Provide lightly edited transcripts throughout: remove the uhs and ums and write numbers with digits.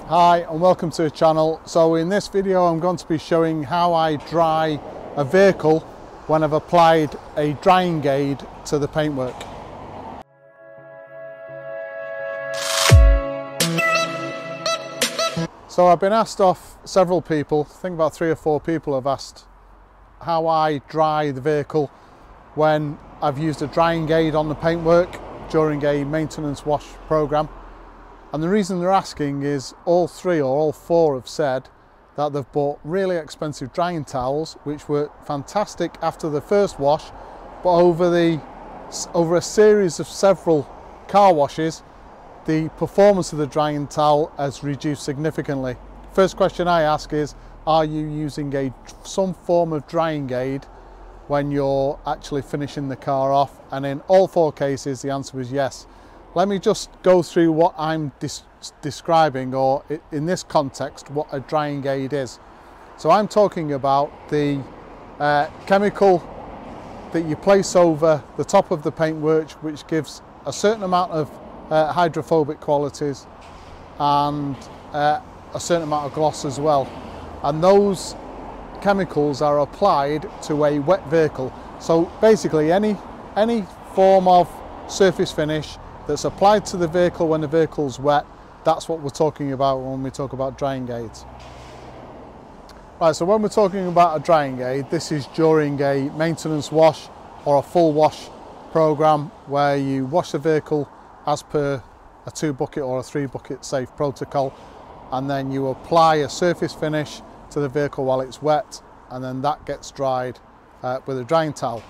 Hi and welcome to the channel. So in this video I'm going to be showing how I dry a vehicle when I've applied a drying aid to the paintwork. So I've been asked off several people, I think about 3 or 4 people have asked how I dry the vehicle when I've used a drying aid on the paintwork during a maintenance wash program. And the reason they're asking is all 3 or all 4 have said that they've bought really expensive drying towels which were fantastic after the first wash, but over a series of several car washes the performance of the drying towel has reduced significantly. First question I ask is, are you using some form of drying aid when you're actually finishing the car off? And in all 4 cases the answer was yes. Let me just go through what I'm describing, or in this context, what a drying aid is. So I'm talking about the chemical that you place over the top of the paintwork, which gives a certain amount of hydrophobic qualities and a certain amount of gloss as well. And those chemicals are applied to a wet vehicle. So basically any form of surface finish that's applied to the vehicle when the vehicle's wet, that's what we're talking about when we talk about drying aids. Right, so when we're talking about a drying aid, this is during a maintenance wash or a full wash program where you wash the vehicle as per a 2 bucket or a 3 bucket safe protocol, and then you apply a surface finish to the vehicle while it's wet, and then that gets dried with a drying towel.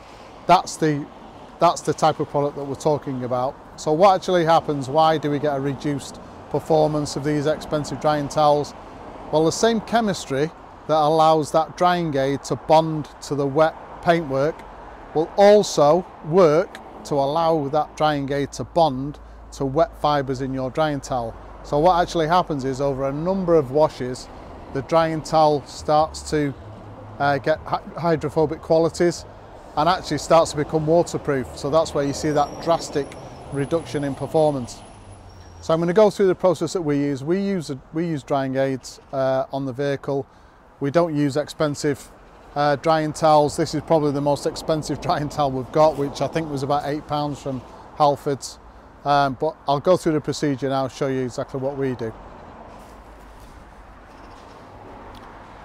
That's the type of product that we're talking about. So what actually happens? Why do we get a reduced performance of these expensive drying towels? Well, the same chemistry that allows that drying aid to bond to the wet paintwork will also work to allow that drying aid to bond to wet fibres in your drying towel. So what actually happens is, over a number of washes, the drying towel starts to get hydrophobic qualities and actually starts to become waterproof. So that's where you see that drastic reduction in performance. So I'm going to go through the process that we use. We use drying aids on the vehicle. We don't use expensive drying towels. This is probably the most expensive drying towel we've got, which I think was about £8 from Halfords. But I'll go through the procedure now and show you exactly what we do.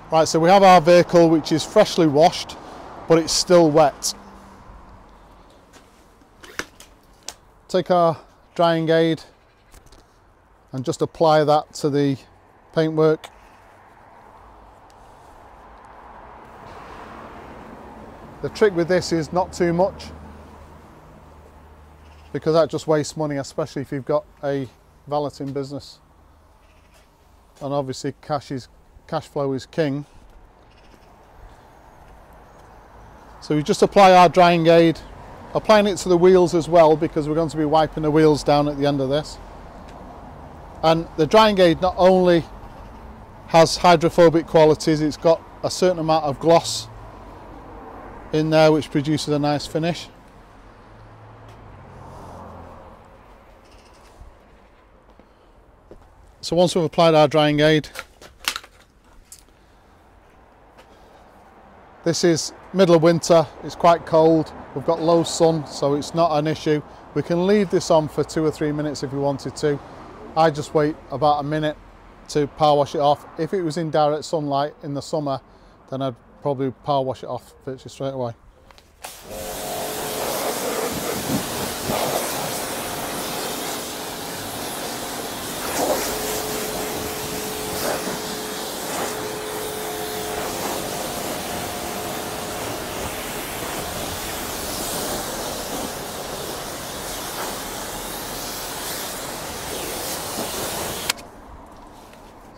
Right, so we have our vehicle which is freshly washed, but it's still wet. Take our drying aid and just apply that to the paintwork. The trick with this is not too much, because that just wastes money, especially if you've got a valeting business. And obviously cash flow is king. So we just apply our drying aid, applying it to the wheels as well, because we're going to be wiping the wheels down at the end of this. And the drying aid not only has hydrophobic qualities, it's got a certain amount of gloss in there which produces a nice finish. So once we've applied our drying aid, this is middle of winter, it's quite cold, we've got low sun, so it's not an issue. We can leave this on for 2 or 3 minutes if we wanted to. I just wait about a minute to power wash it off. If it was in direct sunlight in the summer, then I'd probably power wash it off virtually straight away.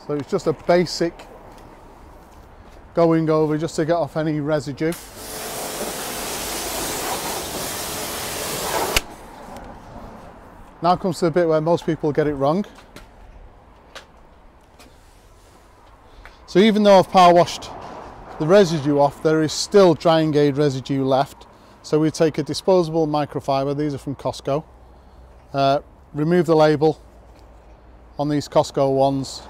So it's just a basic going over just to get off any residue. Now comes to the bit where most people get it wrong. So even though I've power washed the residue off, there is still drying aid residue left. So we take a disposable microfiber, these are from Costco, remove the label on these Costco ones,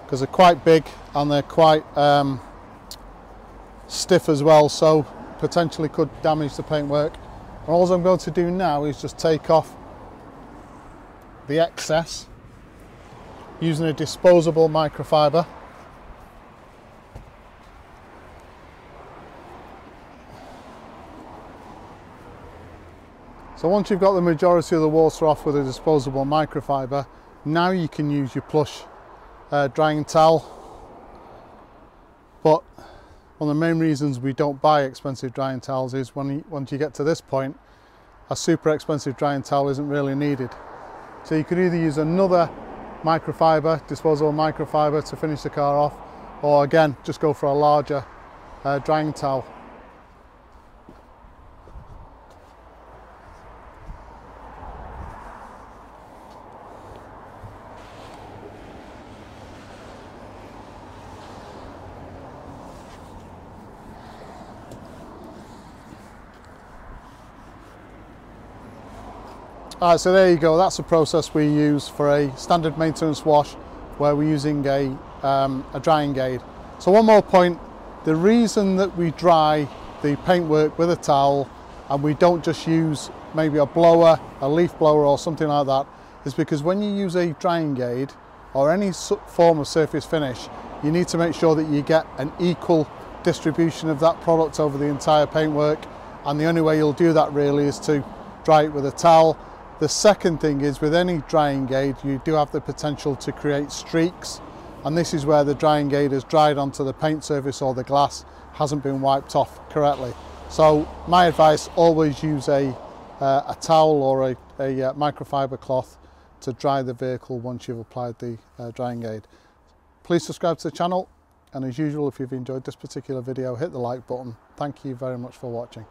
because they're quite big and they're quite stiff as well, so potentially could damage the paintwork. And all I'm going to do now is just take off the excess using a disposable microfiber. So once you've got the majority of the water off with a disposable microfiber, now you can use your plush drying towel. But one of the main reasons we don't buy expensive drying towels is once you get to this point, a super expensive drying towel isn't really needed. So you could either use another microfiber, disposable microfiber, to finish the car off, or again, just go for a larger drying towel. Alright, so there you go, that's the process we use for a standard maintenance wash where we're using a drying aid. So one more point, the reason that we dry the paintwork with a towel and we don't just use maybe a blower, a leaf blower or something like that, is because when you use a drying aid or any form of surface finish, you need to make sure that you get an equal distribution of that product over the entire paintwork, and the only way you'll do that really is to dry it with a towel. The second thing is, with any drying aid, you do have the potential to create streaks, and this is where the drying aid has dried onto the paint surface or the glass hasn't been wiped off correctly. So my advice, always use a towel or a microfiber cloth to dry the vehicle once you've applied the drying aid. Please subscribe to the channel, and as usual, if you've enjoyed this particular video, hit the like button. Thank you very much for watching.